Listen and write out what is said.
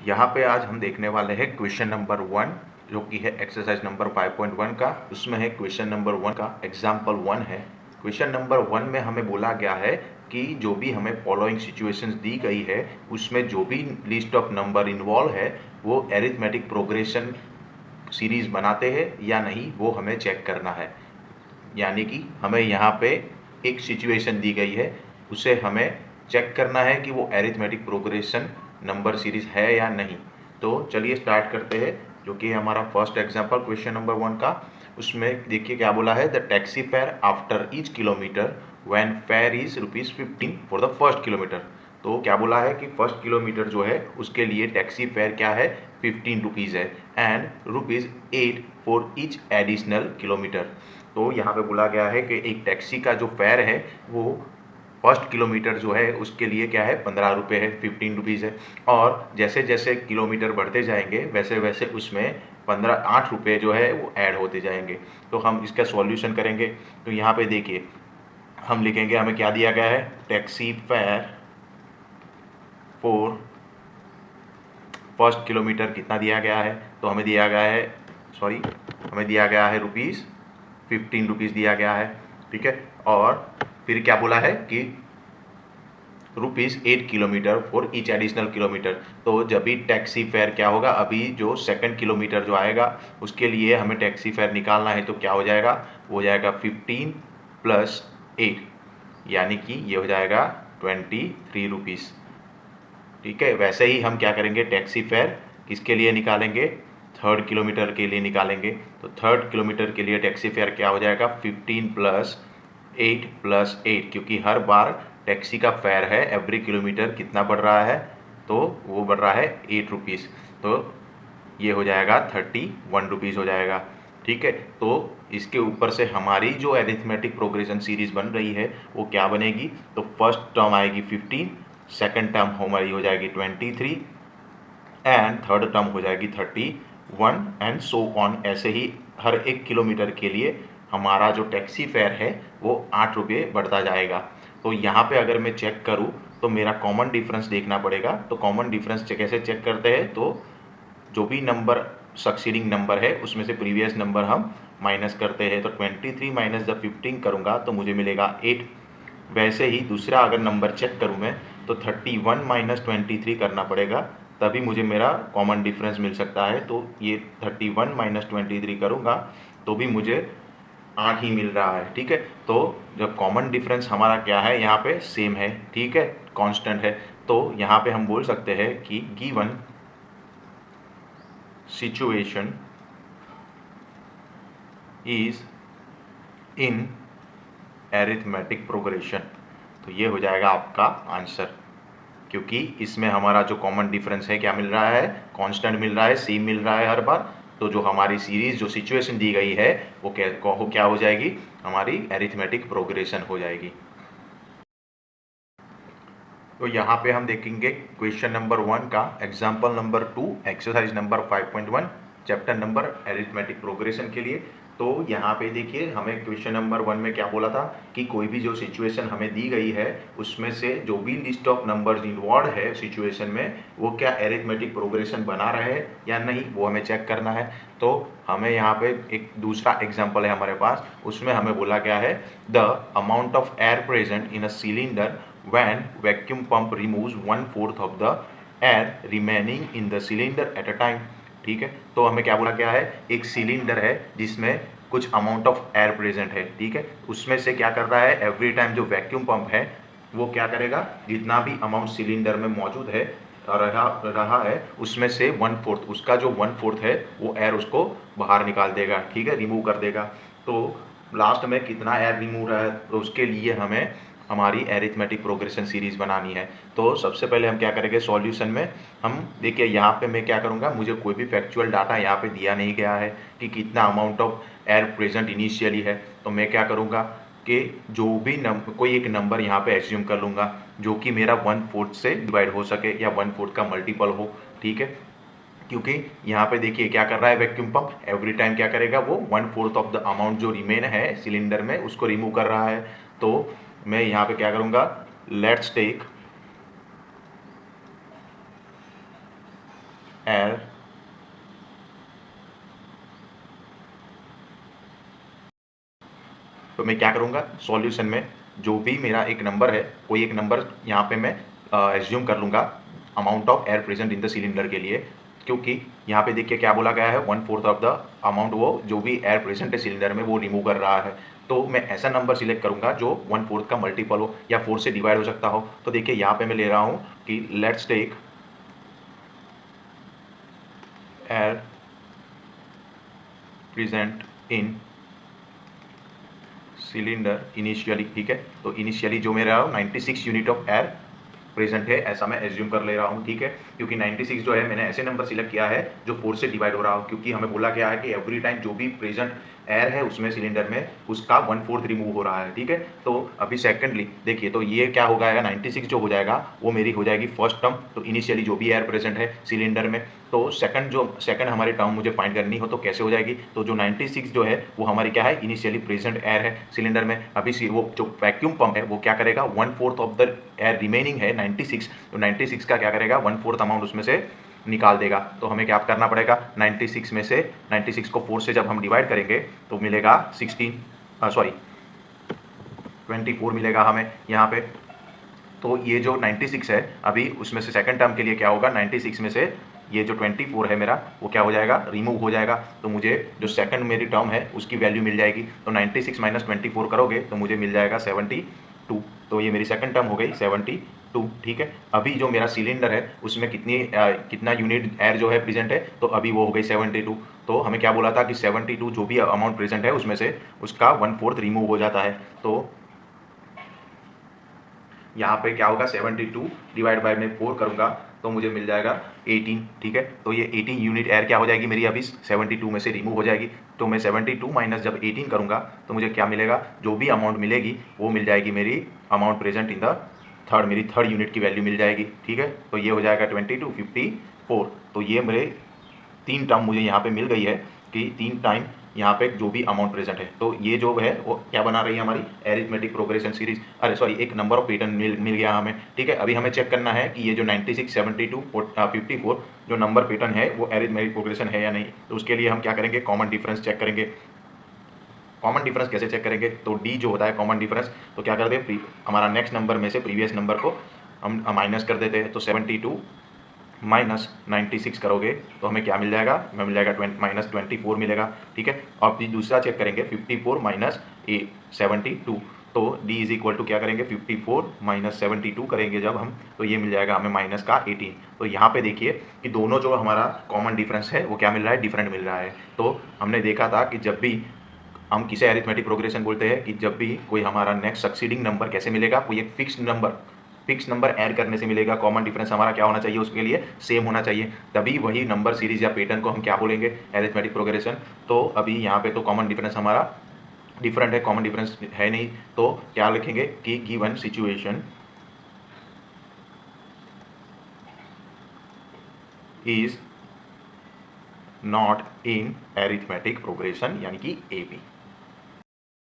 यहाँ पे आज हम देखने वाले हैं क्वेश्चन नंबर 1 जो कि है एक्सरसाइज नंबर 5.1 का। उसमें है क्वेश्चन नंबर 1 का एग्जाम्पल 1 है। क्वेश्चन नंबर 1 में हमें बोला गया है कि जो भी हमें फॉलोइंग सिचुएशंस दी गई है उसमें जो भी लिस्ट ऑफ नंबर इन्वॉल्व है वो एरिथमेटिक प्रोग्रेशन सीरीज बनाते हैं या नहीं, वो हमें चेक करना है। यानी कि हमें यहाँ पे एक सिचुएशन दी गई है, उसे हमें चेक करना है कि वो एरिथमेटिक प्रोग्रेशन नंबर सीरीज है या नहीं। तो चलिए स्टार्ट करते हैं, जो कि हमारा फर्स्ट एग्जांपल क्वेश्चन नंबर 1 का। उसमें देखिए क्या बोला है, the taxi fare after each kilometre when fair is ₹15 for the first kilometre. तो क्या बोला है कि फर्स्ट किलोमीटर जो है उसके लिए टैक्सी फेयर क्या है, ₹15 है and ₹8 for each additional kilometre. तो यहाँ पे बोला गया है कि एक टैक्सी का जो फेयर है वो फर्स्ट किलोमीटर जो है उसके लिए क्या है, ₹15 है, ₹15 है। और जैसे जैसे किलोमीटर बढ़ते जाएंगे वैसे वैसे उसमें ₹8 जो है वो ऐड होते जाएंगे। तो हम इसका सॉल्यूशन करेंगे। तो यहाँ पे देखिए हम लिखेंगे, हमें क्या दिया गया है, taxi fare for first kilometre कितना दिया गया है। तो हमें दिया गया है, हमें दिया गया है ₹15 दिया गया है, ठीक है। और फिर क्या बोला है कि ₹8 kilometre for each additional kilometre. तो जब भी टैक्सी फेयर क्या होगा, अभी जो सेकंड किलोमीटर जो आएगा उसके लिए हमें टैक्सी फेयर निकालना है। तो क्या हो जाएगा, वो हो जाएगा 15 + 8, यानी कि ये हो जाएगा ₹23। ठीक है। वैसे ही हम क्या करेंगे, टैक्सी फेयर किसके लिए निकालेंगे, थर्ड किलोमीटर के लिए निकालेंगे। तो थर्ड किलोमीटर के लिए टैक्सी फेयर क्या हो जाएगा, 15 + 8 + 8, क्योंकि हर बार टैक्सी का फेयर है, एवरी किलोमीटर कितना बढ़ रहा है, तो वो बढ़ रहा है ₹8। तो ये हो जाएगा ₹31 हो जाएगा। ठीक है। तो इसके ऊपर से हमारी जो एरिथमेटिक प्रोग्रेशन सीरीज बन रही है वो क्या बनेगी, तो फर्स्ट टर्म आएगी 15, सेकंड टर्म हमारी हो जाएगी 23 एंड थर्ड टर्म हो जाएगी 31 एंड सो ऑन। ऐसे ही हर एक किलोमीटर के लिए हमारा जो टैक्सी फेयर है वो ₹8 बढ़ता जाएगा। तो यहाँ पे अगर मैं चेक करूँ तो मेरा कॉमन डिफरेंस देखना पड़ेगा। तो कॉमन डिफरेंस कैसे चेक करते हैं, तो जो भी नंबर सक्सीडिंग नंबर है उसमें से प्रीवियस नंबर हम माइनस करते हैं। तो 23 माइनस द 15 करूँगा तो मुझे मिलेगा 8। वैसे ही दूसरा अगर नंबर चेक करूँ मैं तो 31 माइनस 23 करना पड़ेगा, तभी मुझे मेरा कॉमन डिफरेंस मिल सकता है। तो ये 31 माइनस 23 करूँगा तो भी मुझे 8 ही मिल रहा है। ठीक है। तो जब कॉमन डिफरेंस हमारा क्या है, यहाँ पे सेम है, ठीक है, कांस्टेंट है, तो यहाँ पे हम बोल सकते हैं कि given situation is in arithmetic progression. तो ये हो जाएगा आपका आंसर, क्योंकि इसमें हमारा जो कॉमन डिफरेंस है क्या मिल रहा है, कांस्टेंट मिल रहा है, सेम मिल रहा है हर बार। तो जो हमारी सीरीज जो सिचुएशन दी गई है वो क्या हो जाएगी, हमारी एरिथमेटिक प्रोग्रेशन हो जाएगी। तो यहाँ पे हम देखेंगे क्वेश्चन नंबर 1 का example number 2 exercise number 5.1 chapter number arithmetic progression के लिए। तो यहाँ पे देखिए हमें क्वेश्चन नंबर 1 में क्या बोला था कि कोई भी जो सिचुएशन हमें दी गई है उसमें से जो भी लिस्ट ऑफ नंबर्स इन्वॉल्व है सिचुएशन में वो क्या एरिथमेटिक प्रोग्रेशन बना रहे हैं या नहीं, वो हमें चेक करना है। तो हमें यहाँ पे एक दूसरा एग्जाम्पल है हमारे पास, उसमें हमें बोला गया है the amount of air present in a cylinder when vacuum pump removes 1/4 of the air remaining in the cylinder at a time। ठीक है। तो हमें क्या बोला गया है, एक सिलेंडर है जिसमें कुछ अमाउंट ऑफ एयर प्रेजेंट है, ठीक है, उसमें से क्या कर रहा है, एवरी टाइम जो वैक्यूम पंप है वो क्या करेगा, जितना भी अमाउंट सिलेंडर में मौजूद है रहा है उसमें से 1/4, उसका जो 1/4 है वो एयर उसको बाहर निकाल देगा, ठीक है, रिमूव कर देगा। तो लास्ट में कितना एयर रिमूव रहा है, तो उसके लिए हमें हमारी एरिथमेटिक प्रोग्रेशन सीरीज बनानी है। तो सबसे पहले हम क्या करेंगे, सॉल्यूशन में हम देखिए यहाँ पे मैं क्या करूँगा, मुझे कोई भी फैक्चुअल डाटा यहाँ पे दिया नहीं गया है कि कितना amount of air present initially है। तो मैं क्या करूँगा कि जो भी कोई एक नंबर यहाँ पे एज्यूम कर लूँगा जो कि मेरा 1/4 से डिवाइड हो सके या 1/4 का मल्टीपल हो, ठीक है। क्योंकि यहाँ पे देखिए क्या कर रहा है वैक्यूम पंप, एवरी टाइम क्या करेगा, वो 1/4 ऑफ द अमाउंट जो रिमेन है सिलेंडर में उसको रिमूव कर रहा है। तो मैं यहाँ पे क्या करूँगा, लेट्स टेक एयर तो मैं क्या करूँगा सॉल्यूशन में जो भी मेरा एक नंबर है कोई एक नंबर यहाँ पे मैं एज्यूम कर लूँगा amount of air present in the cylinder के लिए, क्योंकि यहाँ पे देखिए क्या बोला गया है 1/4 ऑफ द अमाउंट वो जो भी एयर प्रेजेंट है सिलेंडर में वो रिमूव कर रहा है। तो मैं ऐसा नंबर सिलेक्ट करूँगा जो 1/4 का मल्टीपल हो या 4 से डिवाइड हो सकता हो। तो देखिए यहाँ पे मैं ले रहा हूँ कि let's take air present in cylinder initially, ठीक है। तो इनिशियली जो मेरा 96 यूनिट ऑफ एयर प्रेजेंट है ऐसा मैं एज्यूम कर ले रहा हूँ, ठीक है। क्योंकि 96 जो है मैंने ऐसे नंबर सिलेक्ट किया है जो 4 से डिवाइड हो रहा हो, क्योंकि हमें बोला गया है कि एवरी टाइम जो भी प्रेजेंट एयर है उसमें सिलेंडर में उसका 1/4 रिमूव हो रहा है, ठीक है। तो अभी सेकंडली देखिए तो ये क्या हो जाएगा 96 जो हो जाएगा वो मेरी हो जाएगी फर्स्ट टर्म। तो इनिशियली जो भी एयर प्रेजेंट है सिलेंडर में, तो सेकंड हमारी टर्म मुझे फाइंड करनी हो तो कैसे हो जाएगी, तो जो 96 जो है वो हमारी क्या है इनिशियली प्रेजेंट एयर है सिलेंडर में। अभी वो जो वैक्यूम पंप है वो क्या करेगा 1/4 ऑफ द एयर रिमेनिंग है 96, तो 96 का क्या करेगा 1/4 अमाउंट उसमें से निकाल देगा। तो हमें क्या करना पड़ेगा 96 में से 96 को 4 से जब हम डिवाइड करेंगे तो मिलेगा 24 मिलेगा हमें यहाँ पे। तो ये जो 96 है अभी उसमें से सेकंड टर्म के लिए क्या होगा 96 में से ये जो 24 है मेरा वो क्या हो जाएगा रिमूव हो जाएगा। तो मुझे जो सेकंड मेरी टर्म है उसकी वैल्यू मिल जाएगी। तो 96 माइनस 24 करोगे तो मुझे मिल जाएगा 72। तो ये मेरी सेकंड टर्म हो गई 72, ठीक है। अभी जो मेरा सिलेंडर है उसमें कितना यूनिट एयर जो है प्रेजेंट है, तो अभी वो हो गई 72। तो हमें क्या बोला था कि 72 जो भी अमाउंट प्रेजेंट है उसमें से उसका 1/4 रिमूव हो जाता है। तो यहाँ पे क्या होगा 72 डिवाइड बाय में 4 करूँगा तो मुझे मिल जाएगा 18, ठीक है। तो ये 18 यूनिट एयर क्या हो जाएगी मेरी अभी 72 में से रिमूव हो जाएगी। तो मैं 72 माइनस जब 18 करूँगा तो मुझे क्या मिलेगा जो भी अमाउंट मिलेगी वो मिल जाएगी मेरी amount present in the third, मेरी थर्ड यूनिट की वैल्यू मिल जाएगी, ठीक है। तो ये हो जाएगा 22 54। तो ये मेरे 3 टर्म मुझे यहाँ पे मिल गई है कि 3 टाइम यहाँ पे जो भी अमाउंट प्रेजेंट है। तो ये जो है वो क्या बना रही है हमारी एरिथमेटिक प्रोग्रेशन सीरीज, अरे सॉरी एक नंबर ऑफ पैटर्न मिल गया हमें, ठीक है। अभी हमें चेक करना है कि ये जो 96 72 54 जो नंबर पैटर्न है वो एरिथमेटिक प्रोग्रेशन है या नहीं। तो उसके लिए हम क्या करेंगे कॉमन डिफरेंस चेक करेंगे। कॉमन डिफरेंस कैसे चेक करेंगे, तो डी जो होता है कॉमन डिफरेंस, तो क्या करते हैं हमारा नेक्स्ट नंबर में से प्रीवियस नंबर को हम माइनस कर देते हैं। तो 72 माइनस 96 करोगे तो हमें क्या मिल जाएगा, हमें मिल जाएगा माइनस 24 मिलेगा, ठीक है। और फिर दूसरा चेक करेंगे 54 माइनस 72। तो d इज इक्वल टू क्या करेंगे 54 माइनस 72 करेंगे जब हम, तो ये मिल जाएगा हमें माइनस का 18। तो यहाँ पे देखिए कि दोनों जो हमारा कॉमन डिफरेंस है वो क्या मिल रहा है डिफरेंट मिल रहा है। तो हमने देखा था कि जब भी हम किसे अरिथमेटिक प्रोग्रेशन बोलते हैं कि जब भी कोई हमारा नेक्स्ट सक्सीडिंग नंबर कैसे मिलेगा, कोई एक फिक्स नंबर ऐड करने से मिलेगा। कॉमन डिफरेंस हमारा क्या होना चाहिए उसके लिए सेम होना चाहिए, तभी वही नंबर सीरीज या पैटर्न को हम क्या बोलेंगे अरिथमेटिक प्रोग्रेशन। तो अभी यहाँ पे तो कॉमन डिफरेंस हमारा डिफरेंट है, कॉमन डिफरेंस है नहीं, तो क्या लिखेंगे कि given situation is not in arithmetic progression यानी कि ए बी।